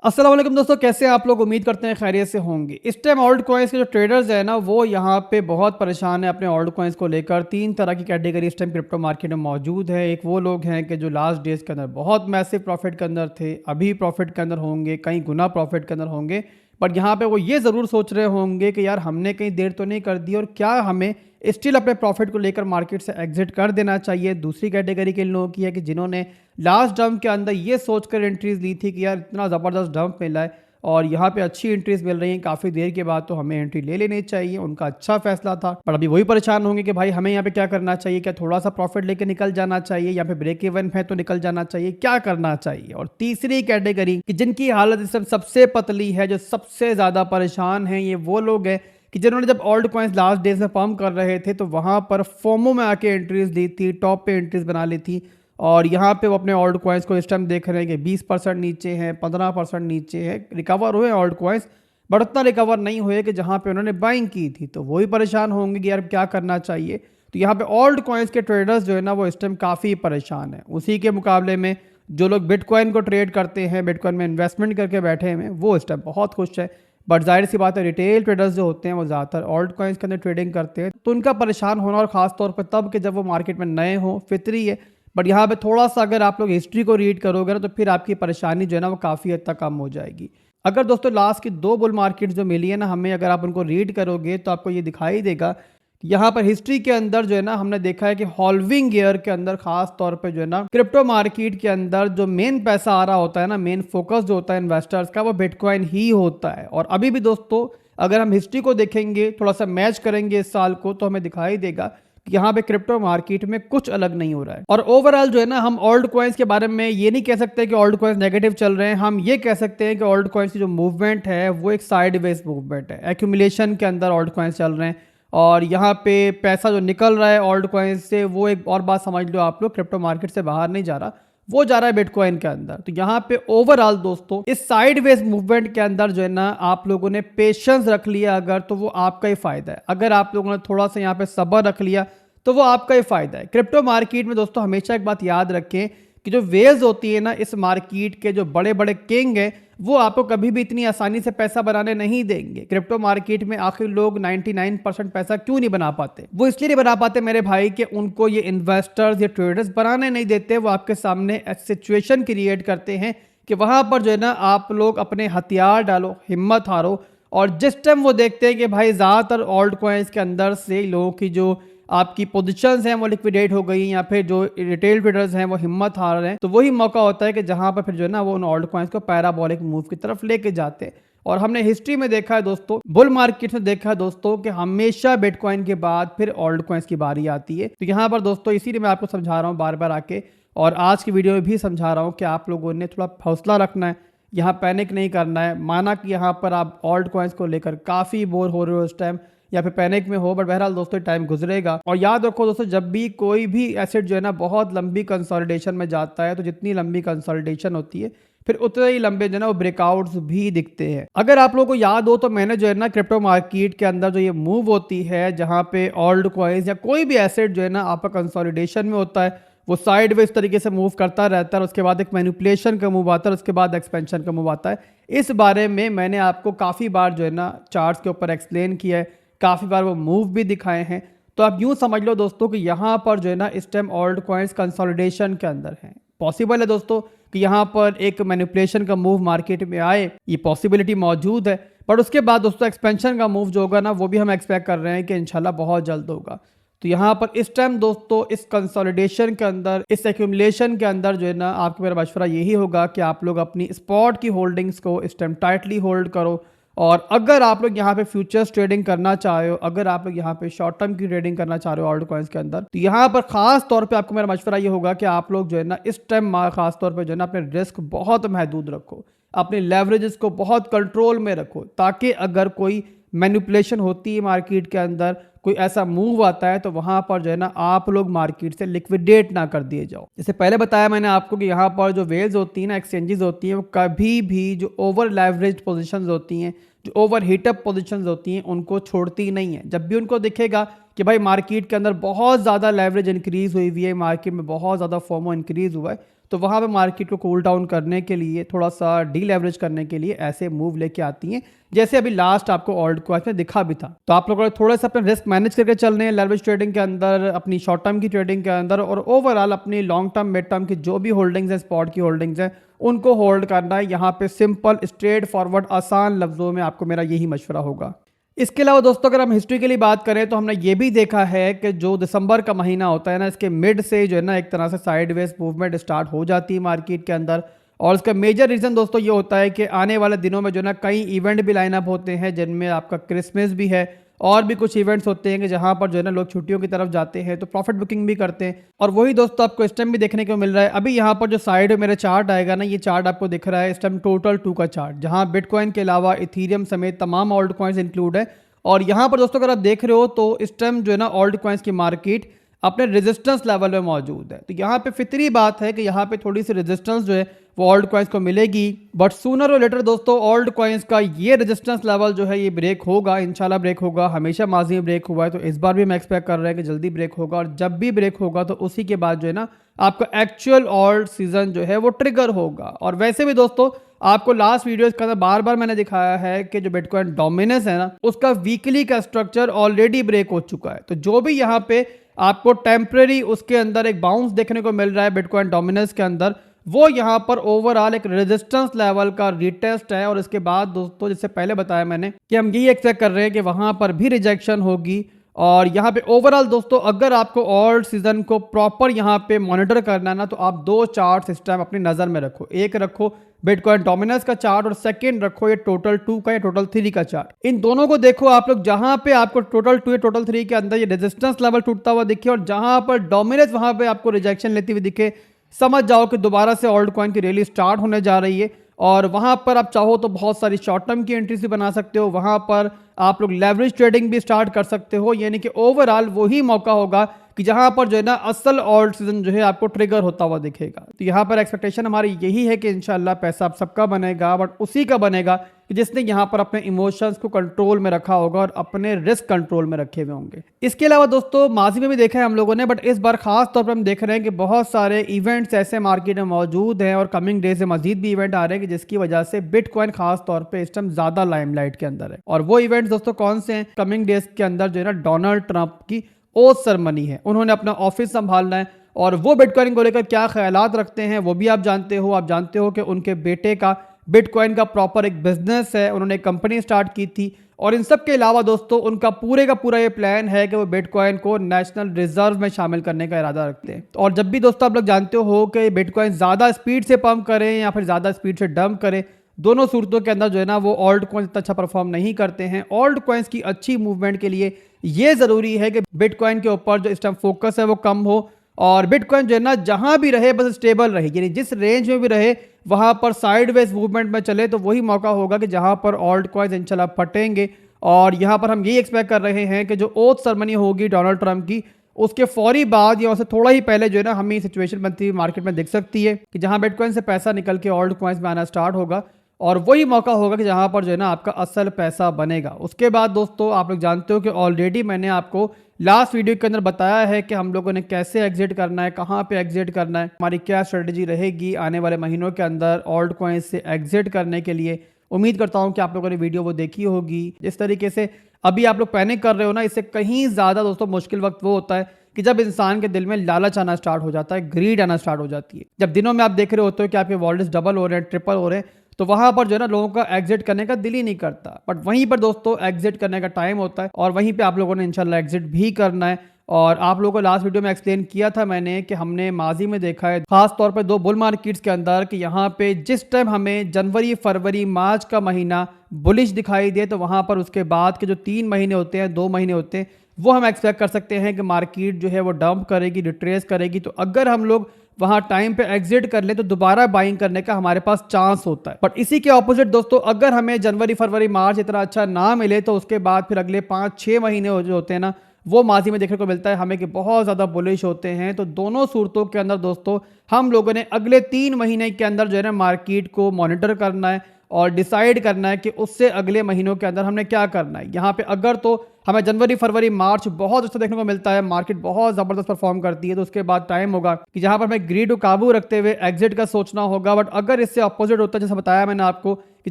अस्सलाम वालेकुम दोस्तों, कैसे हैं आप लोग। उम्मीद करते हैं खैरियत से होंगे। इस टाइम ऑल्ट कॉइन्स के जो ट्रेडर्स हैं ना, वो यहाँ पे बहुत परेशान है अपने ऑल्ट कॉइन्स को लेकर। तीन तरह की कैटेगरी इस टाइम क्रिप्टो मार्केट में मौजूद है। एक वो लोग हैं कि जो लास्ट डेज के अंदर बहुत मैसिव प्रॉफिट के अंदर थे, अभी प्रॉफिट के अंदर होंगे, कई गुना प्रॉफिट के अंदर होंगे। बट यहाँ पे वो ये ज़रूर सोच रहे होंगे कि यार हमने कहीं देर तो नहीं कर दी, और क्या हमें स्टिल अपने प्रॉफिट को लेकर मार्केट से एग्जिट कर देना चाहिए। दूसरी कैटेगरी के लोगों की है कि जिन्होंने लास्ट डंप के अंदर ये सोचकर एंट्रीज ली थी कि यार इतना ज़बरदस्त डंप मिला है और यहाँ पे अच्छी एंट्रीज मिल रही हैं काफ़ी देर के बाद, तो हमें एंट्री ले लेनी चाहिए। उनका अच्छा फैसला था। पर अभी वही परेशान होंगे कि भाई हमें यहाँ पे क्या करना चाहिए, क्या थोड़ा सा प्रॉफिट लेके निकल जाना चाहिए, यहाँ पे ब्रेक इवन है तो निकल जाना चाहिए, क्या करना चाहिए। और तीसरी कैटेगरी कि जिनकी हालत इस समय सबसे पतली है, जो सबसे ज़्यादा परेशान हैं, ये वो लोग हैं कि जिन्होंने जब ऑल्ट कॉइन्स लास्ट डेज में पंप कर रहे थे तो वहाँ पर फोमो में आके एंट्रीज ली थी, टॉप पे एंट्रीज बना ली थी। और यहाँ पे वो अपने ऑल्ट कॉइन्स को इस टाइम देख रहे हैं कि 20% नीचे हैं, 15% नीचे है। रिकवर हुए ऑल्ट कॉइन्स, बट उतना रिकवर नहीं हुए कि जहाँ पे उन्होंने बाइंग की थी। तो वही परेशान होंगे कि यार क्या करना चाहिए। तो यहाँ पे ऑल्ट कॉइन्स के ट्रेडर्स जो है ना, वो इस टाइम काफ़ी परेशान है। उसी के मुकाबले में जो लोग बिटकॉइन को ट्रेड करते हैं, बिटकॉइन में इन्वेस्टमेंट करके बैठे हैं, वो इस टाइम बहुत खुश है। बट जाहिर सी बात है, रिटेल ट्रेडर्स जो होते हैं वो ज़्यादातर ऑल्ट कॉइन्स के अंदर ट्रेडिंग करते हैं, तो उनका परेशान होना, और ख़ास तौर पर तब कि जब वो मार्केट में नए हों, फितरी है। बट यहाँ पे थोड़ा सा अगर आप लोग हिस्ट्री को रीड करोगे ना, तो फिर आपकी परेशानी जो है ना, वो काफ़ी हद तक कम हो जाएगी। अगर दोस्तों लास्ट की दो बुल मार्केट जो मिली है ना हमें, अगर आप उनको रीड करोगे तो आपको ये दिखाई देगा कि यहाँ पर हिस्ट्री के अंदर जो है ना, हमने देखा है कि हॉल्विंग ईयर के अंदर खास तौर पे जो है ना, क्रिप्टो मार्केट के अंदर जो मेन पैसा आ रहा होता है ना, मेन फोकस जो होता है इन्वेस्टर्स का, वो बिटकॉइन ही होता है। और अभी भी दोस्तों अगर हम हिस्ट्री को देखेंगे, थोड़ा सा मैच करेंगे इस साल को, तो हमें दिखाई देगा यहाँ पे क्रिप्टो मार्केट में कुछ अलग नहीं हो रहा है। और ओवरऑल जो है ना, हम ओल्ड कॉइन्स के बारे में ये नहीं कह सकते कि ओल्ड कॉइन्स नेगेटिव चल रहे हैं। हम ये कह सकते हैं कि ओल्ड कॉइन्स की जो मूवमेंट है वो एक साइडवेज मूवमेंट है। एक्यूमुलेशन के अंदर ओल्ड कॉइन्स चल रहे हैं, और यहाँ पे पैसा जो निकल रहा है ओल्ड कॉइन्स से, वो एक और बात समझ लो आप लोग, क्रिप्टो मार्केट से बाहर नहीं जा रहा, वो जा रहा है बिटकॉइन के अंदर। तो यहाँ पे ओवरऑल दोस्तों इस साइडवेज मूवमेंट के अंदर जो है ना, आप लोगों ने पेशेंस रख लिया अगर, तो वो आपका ही फायदा है। अगर आप लोगों ने थोड़ा सा यहाँ पे सब्र रख लिया तो वो आपका ही फायदा है। क्रिप्टो मार्केट में दोस्तों हमेशा एक बात याद रखें कि जो वेव्स होती है ना, इस मार्केट के जो बड़े बड़े किंग हैं, वो आपको कभी भी इतनी आसानी से पैसा बनाने नहीं देंगे। क्रिप्टो मार्केट में आखिर लोग 99% पैसा क्यों नहीं बना पाते? वो इसलिए नहीं बना पाते मेरे भाई कि उनको ये इन्वेस्टर्स या ट्रेडर्स बनाने नहीं देते। वो आपके सामने सिचुएशन क्रिएट करते हैं कि वहां पर जो है ना, आप लोग अपने हथियार डालो, हिम्मत हारो। और जिस टाइम वो देखते हैं कि भाई ज़्यादातर ऑल्ट कॉइन्स के अंदर से लोगों की जो आपकी पोजीशंस हैं वो लिक्विडेट हो गई, या फिर जो रिटेल ट्रेडर्स हैं वो हिम्मत हार रहे हैं, तो वही मौका होता है कि जहां पर फिर जो है ना, वो उन ऑल्ट कॉइन्स को पैराबोलिक मूव की तरफ लेके जाते हैं। और हमने हिस्ट्री में देखा है दोस्तों, बुल मार्केट में देखा है दोस्तों, कि हमेशा बिटकॉइन के बाद फिर ऑल्ट कॉइन्स की बारी आती है। तो यहाँ पर दोस्तों इसीलिए मैं आपको समझा रहा हूँ बार बार आके, और आज की वीडियो में भी समझा रहा हूँ कि आप लोगों ने थोड़ा हौसला रखना है, यहाँ पैनिक नहीं करना है। माना कि यहाँ पर आप ऑल्ट कॉइन्स को लेकर काफ़ी बोर हो रहे हो इस टाइम, या फिर पैनिक में हो, बट बहरहाल दोस्तों टाइम गुजरेगा। और याद रखो दोस्तों, जब भी कोई भी एसेट जो है ना बहुत लंबी कंसोलिडेशन में जाता है, तो जितनी लंबी कंसोलिडेशन होती है फिर उतने ही लंबे जो है ना वो ब्रेकआउट्स भी दिखते हैं। अगर आप लोगों को याद हो तो मैंने जो है ना, क्रिप्टो मार्केट के अंदर जो ये मूव होती है, जहां पे ओल्ड कॉइन्स या कोई भी एसेट जो है ना आपका कंसोलिडेशन में होता है, वो साइडवेज तरीके से मूव करता रहता है, उसके बाद एक मैनिपुलेशन का मूव आता है, उसके बाद एक्सपेंशन का मूव आता है। इस बारे में मैंने आपको काफ़ी बार जो है ना चार्ट्स के ऊपर एक्सप्लेन किया है, काफ़ी बार वो मूव भी दिखाए हैं। तो आप यूँ समझ लो दोस्तों कि यहाँ पर जो है ना, इस टाइम ओल्ड कॉइन्स कंसोलिडेशन के अंदर है। पॉसिबल है दोस्तों कि यहाँ पर एक मैनिपुलेशन का मूव मार्केट में आए, ये पॉसिबिलिटी मौजूद है। बट उसके बाद दोस्तों एक्सपेंशन का मूव जो होगा ना, वो भी हम एक्सपेक्ट कर रहे हैं कि इंशाल्लाह बहुत जल्द होगा। तो यहाँ पर इस टाइम दोस्तों इस कंसोलिडेशन के अंदर, इस एक्यूमुलेशन के अंदर जो है ना, आपको मेरा मशवरा यही होगा कि आप लोग अपनी स्पॉट की होल्डिंग्स को इस टाइम टाइटली होल्ड करो। और अगर आप लोग यहाँ पे फ्यूचर्स ट्रेडिंग करना चाह रहे हो, अगर आप लोग यहाँ पे शॉर्ट टर्म की ट्रेडिंग करना चाह रहे हो ऑल्ट कॉइन्स के अंदर, तो यहाँ पर खास तौर पे आपको मेरा मशवरा ये होगा कि आप लोग जो है ना, इस टाइम खास तौर पे जो है ना, अपने रिस्क बहुत महदूद रखो, अपने लेवरेजेस को बहुत कंट्रोल में रखो, ताकि अगर कोई मैनिपुलेशन होती है मार्केट के अंदर, कोई ऐसा मूव आता है, तो वहां पर जो है ना, आप लोग मार्केट से लिक्विडेट ना कर दिए जाओ। जैसे पहले बताया मैंने आपको कि यहाँ पर जो वेल्स होती है ना, एक्सचेंजेस होती हैं, वो कभी भी जो ओवर लेवरेज पोजीशंस होती हैं, जो ओवर हीटअप पोजीशंस होती हैं, उनको छोड़ती नहीं है। जब भी उनको दिखेगा कि भाई मार्केट के अंदर बहुत ज़्यादा लेवरेज इंक्रीज हुई है, मार्केट में बहुत ज़्यादा फोमो इंक्रीज हुआ है, तो वहाँ पे मार्केट को कूल डाउन करने के लिए, थोड़ा सा डीलेवरेज करने के लिए ऐसे मूव लेके आती हैं, जैसे अभी लास्ट आपको ऑल्ट कॉइन्स में दिखा भी था। तो आप लोगों को थोड़ा सा अपने रिस्क मैनेज करके चलने हैं लेवरेज ट्रेडिंग के अंदर, अपनी शॉर्ट टर्म की ट्रेडिंग के अंदर, और ओवरऑल अपनी लॉन्ग टर्म मिड टर्म की जो भी होल्डिंग्स है, स्पॉट की होल्डिंग्स है, उनको होल्ड करना है। यहाँ पे सिंपल स्ट्रेट फॉरवर्ड आसान लफ्जों में आपको मेरा यही मशवरा होगा। इसके अलावा दोस्तों अगर हम हिस्ट्री के लिए बात करें तो हमने ये भी देखा है कि जो दिसंबर का महीना होता है ना, इसके मिड से जो है ना एक तरह से साइडवेज मूवमेंट स्टार्ट हो जाती है मार्केट के अंदर। और इसका मेजर रीज़न दोस्तों ये होता है कि आने वाले दिनों में जो है ना कई इवेंट भी लाइन अप होते हैं, जिनमें आपका क्रिसमस भी है और भी कुछ इवेंट्स होते हैं कि जहां पर जो है ना लोग छुट्टियों की तरफ जाते हैं, तो प्रॉफिट बुकिंग भी करते हैं। और वही दोस्तों आपको इस टाइम भी देखने को मिल रहा है। अभी यहाँ पर जो साइड में मेरा चार्ट आएगा ना, ये चार्ट आपको दिख रहा है इस टाइम टोटल 2 का चार्ट, जहाँ बिटकॉइन के अलावा इथीरियम समेत तमाम ऑल्ट कॉइन्स इंक्लूड है। और यहाँ पर दोस्तों अगर आप देख रहे हो तो इस टाइम जो है ना ऑल्ट कॉइन्स की मार्केट अपने रेजिस्टेंस लेवल में मौजूद है। तो यहाँ पे फितरी बात है कि यहाँ पे थोड़ी सी रेजिस्टेंस जो है वो ऑल्ट कॉइन्स को मिलेगी, बट सूनर और लेटर दोस्तों ऑल्ट कॉइन्स का ये रेजिस्टेंस लेवल जो है ये ब्रेक होगा, इंशाल्लाह ब्रेक होगा। हमेशा माजी में ब्रेक हुआ है, तो इस बार भी हम एक्सपेक्ट कर रहे हैं कि जल्दी ब्रेक होगा। और जब भी ब्रेक होगा तो उसी के बाद जो है ना आपका एक्चुअल ऑल्ट सीजन जो है वो ट्रिगर होगा। और वैसे भी दोस्तों आपको लास्ट वीडियोस के अंदर बार बार मैंने दिखाया है कि जो बिटकॉइन डोमिनेंस है ना, उसका वीकली का स्ट्रक्चर ऑलरेडी ब्रेक हो चुका है। तो जो भी यहाँ पे आपको टेम्परेरी उसके अंदर एक बाउंस देखने को मिल रहा है बिटकॉइन डोमिनेंस के अंदर, वो यहाँ पर ओवरऑल एक रेजिस्टेंस लेवल का रिटेस्ट है। और इसके बाद दोस्तों जैसे पहले बताया मैंने कि हम यही एक्सपेक्ट कर रहे हैं कि वहां पर भी रिजेक्शन होगी। और यहाँ पे ओवरऑल दोस्तों अगर आपको ऑल्ट सीजन को प्रॉपर यहाँ पे मॉनिटर करना है ना, तो आप 2 चार्ट सिस्टम अपनी नज़र में रखो। एक रखो बिटकॉइन डोमिनेंस का चार्ट और सेकंड रखो ये टोटल 2 का या टोटल 3 का चार्ट। इन दोनों को देखो आप लोग, जहां पे आपको टोटल 2 या टोटल 3 के अंदर ये रेजिस्टेंस लेवल टूटता हुआ दिखे और जहां पर डोमिनेंस वहां पे आपको रिजेक्शन लेती हुई दिखे, समझ जाओ कि दोबारा से ऑल्ट कॉइन की रैली स्टार्ट होने जा रही है। और वहां पर आप चाहो तो बहुत सारी शॉर्ट टर्म की एंट्रीज भी बना सकते हो, वहां पर आप लोग लेवरेज ट्रेडिंग भी स्टार्ट कर सकते हो। यानी कि ओवरऑल वही मौका होगा कि जहां पर जो है ना असल ऑल्ट सीजन जो है आपको ट्रिगर होता हुआ दिखेगा। तो यहाँ पर एक्सपेक्टेशन हमारी यही है कि इंशाल्लाह पैसा आप सबका बनेगा, बट उसी का बनेगा कि जिसने यहाँ पर अपने इमोशंस को कंट्रोल में रखा होगा और अपने रिस्क कंट्रोल में रखे हुए होंगे। इसके अलावा दोस्तों माजी में भी देखा है हम लोगों ने, बट इस बार खास तौर पर हम देख रहे हैं कि बहुत सारे इवेंट्स ऐसे मार्केट में मौजूद हैं और कमिंग डे से मजीद भी इवेंट आ रहे हैं कि जिसकी वजह से बिटकॉइन खास तौर पर इस टाइम ज्यादा लाइमलाइट के अंदर है। और वो इवेंट्स दोस्तों कौन से हैं? कमिंग डेज के अंदर जो है ना डोनाल्ड ट्रंप की ओथ सेरेमनी है, उन्होंने अपना ऑफिस संभालना है और वो बिटकॉइन को लेकर क्या ख्यालात रखते हैं वो भी आप जानते हो। आप जानते हो कि उनके बेटे का बिटकॉइन का प्रॉपर एक बिजनेस है, उन्होंने एक कंपनी स्टार्ट की थी। और इन सब के अलावा दोस्तों उनका पूरे का पूरा ये प्लान है कि वो बिटकॉइन को नेशनल रिजर्व में शामिल करने का इरादा रखते हैं। और जब भी दोस्तों आप लोग जानते हो कि बिटकॉइन ज़्यादा स्पीड से पंप करें या फिर ज़्यादा स्पीड से डंप करें, दोनों सूरतों के अंदर जो है ना वो ऑल्ट कॉइन्स इतना अच्छा परफॉर्म नहीं करते हैं। ऑल्ट कॉइन्स की अच्छी मूवमेंट के लिए ये ज़रूरी है कि बिटकॉइन के ऊपर जो इस टाइम फोकस है वो कम हो और बिटकॉइन जो है ना जहां भी रहे बस स्टेबल रहे, यानी जिस रेंज में भी रहे वहां पर साइडवेज मूवमेंट में चले, तो वही मौका होगा कि जहां पर ऑल्ट कॉइन्स इंशाल्लाह फटेंगे। और यहां पर हम यही एक्सपेक्ट कर रहे हैं कि जो ओथ सेरेमनी होगी डोनाल्ड ट्रंप की, उसके फौरी बाद या उससे थोड़ा ही पहले जो है ना हमें सिचुएशन बनती हुई मार्केट में दिख सकती है कि जहां बिटकॉइन से पैसा निकल के ऑल्ट कॉइन्स में आना स्टार्ट होगा। और वही मौका होगा कि जहां पर जो है ना आपका असल पैसा बनेगा। उसके बाद दोस्तों आप लोग जानते हो कि ऑलरेडी मैंने आपको लास्ट वीडियो के अंदर बताया है कि हम लोगों ने कैसे एग्जिट करना है, कहां पे एग्जिट करना है, हमारी क्या स्ट्रेटजी रहेगी आने वाले महीनों के अंदर ऑल्ट कॉइन्स से एग्जिट करने के लिए। उम्मीद करता हूं कि आप लोगों ने वीडियो वो देखी होगी। जिस तरीके से अभी आप लोग पैनिक कर रहे हो ना, इससे कहीं ज़्यादा दोस्तों मुश्किल वक्त वो होता है कि जब इंसान के दिल में लालच आना स्टार्ट हो जाता है, ग्रीड आना स्टार्ट हो जाती है। जब दिनों में आप देख रहे होते हो कि आपके वॉलेट्स डबल हो रहे हैं, ट्रिपल हो रहे हैं, तो वहां पर जो है ना लोगों का एग्जिट करने का दिल ही नहीं करता। बट वहीं पर दोस्तों एग्जिट करने का टाइम होता है और वहीं पे आप लोगों ने इंशाल्लाह एग्जिट भी करना है। और आप लोगों को लास्ट वीडियो में एक्सप्लेन किया था मैंने कि हमने माजी में देखा है खास तौर पे 2 बुल मार्केट्स के अंदर कि यहाँ पे जिस टाइम हमें जनवरी, फरवरी, मार्च का महीना बुलिश दिखाई दे, तो वहां पर उसके बाद के जो 3 महीने होते हैं, 2 महीने होते हैं, वो हम एक्सपेक्ट कर सकते हैं कि मार्केट जो है वो डंप करेगी, रिट्रेस करेगी। तो अगर हम लोग वहां टाइम पे एग्जिट कर ले तो दोबारा बाइंग करने का हमारे पास चांस होता है। बट इसी के ऑपोजिट दोस्तों अगर हमें जनवरी, फरवरी, मार्च इतना अच्छा ना मिले, तो उसके बाद फिर अगले 5-6 महीने जो होते हैं ना, वो माजी में देखने को मिलता है हमें कि बहुत ज़्यादा बुलिश होते हैं। तो दोनों सूरतों के अंदर दोस्तों हम लोगों ने अगले 3 महीने के अंदर जो है ना मार्केट को मॉनिटर करना है और डिसाइड करना है कि उससे अगले महीनों के अंदर हमने क्या करना है। यहाँ पे अगर तो हमें जनवरी फरवरी मार्च बहुत अच्छा देखने को मिलता है, मार्केट बहुत ज़बरदस्त परफॉर्म करती है, तो उसके बाद टाइम होगा कि जहां पर हमें ग्रीड को काबू रखते हुए एग्जिट का सोचना होगा। बट अगर इससे अपोजिट होता है, जैसे बताया मैंने आपको कि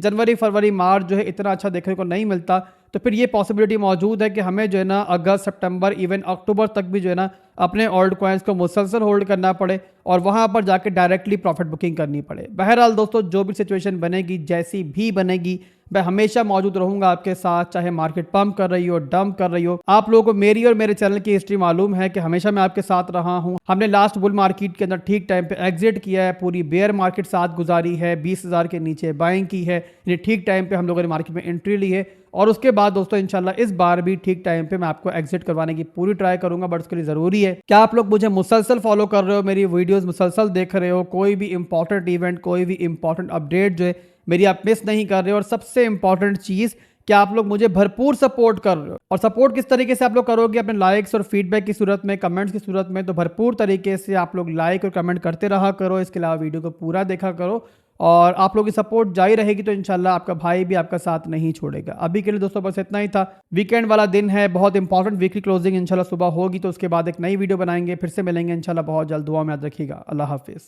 जनवरी फरवरी मार्च जो है इतना अच्छा देखने को नहीं मिलता, तो फिर ये पॉसिबिलिटी मौजूद है कि हमें जो है ना अगस्त सितंबर इवन अक्टूबर तक भी जो है ना अपने ओल्ड कॉइन्स को मुसलसल होल्ड करना पड़े और वहां पर जाके डायरेक्टली प्रॉफिट बुकिंग करनी पड़े। बहरहाल दोस्तों, जो भी सिचुएशन बनेगी, जैसी भी बनेगी, मैं हमेशा मौजूद रहूंगा आपके साथ, चाहे मार्केट पंप कर रही हो, डंप कर रही हो। आप लोगों को मेरी और मेरे चैनल की हिस्ट्री मालूम है कि हमेशा मैं आपके साथ रहा हूं। हमने लास्ट बुल मार्केट के अंदर ठीक टाइम पे एग्जिट किया है, पूरी बेयर मार्केट साथ गुजारी है, 20,000 के नीचे बाइंग की है, यानी ठीक टाइम पे हम लोगों ने मार्केट में एंट्री ली है। और उसके बाद दोस्तों इंशाल्लाह इस बार भी ठीक टाइम पे मैं आपको एग्जिट करवाने की पूरी ट्राई करूंगा। बट उसके लिए जरूरी है कि आप लोग मुझे मुसलसल फॉलो कर रहे हो, मेरी वीडियोस मुसलसल देख रहे हो, कोई भी इंपॉर्टेंट इवेंट, कोई भी इंपॉर्टेंट अपडेट जो है मेरी आप मिस नहीं कर रहे हो। और सबसे इंपॉर्टेंट चीज कि आप लोग मुझे भरपूर सपोर्ट कर रहे हो। और सपोर्ट किस तरीके से आप लोग करोगे? अपने लाइक्स और फीडबैक की सूरत में, कमेंट्स की सूरत में। तो भरपूर तरीके से आप लोग लाइक और कमेंट करते रहा करो, इसके अलावा वीडियो को पूरा देखा करो और आप लोगों की सपोर्ट जारी रहेगी तो इंशाल्लाह आपका भाई भी आपका साथ नहीं छोड़ेगा। अभी के लिए दोस्तों बस इतना ही था। वीकेंड वाला दिन है, बहुत इंपॉर्टेंट वीकली क्लोजिंग इंशाल्लाह सुबह होगी, तो उसके बाद एक नई वीडियो बनाएंगे, फिर से मिलेंगे इंशाल्लाह बहुत जल्द। दुआ में याद रखिएगा। अल्लाह हाफिज़।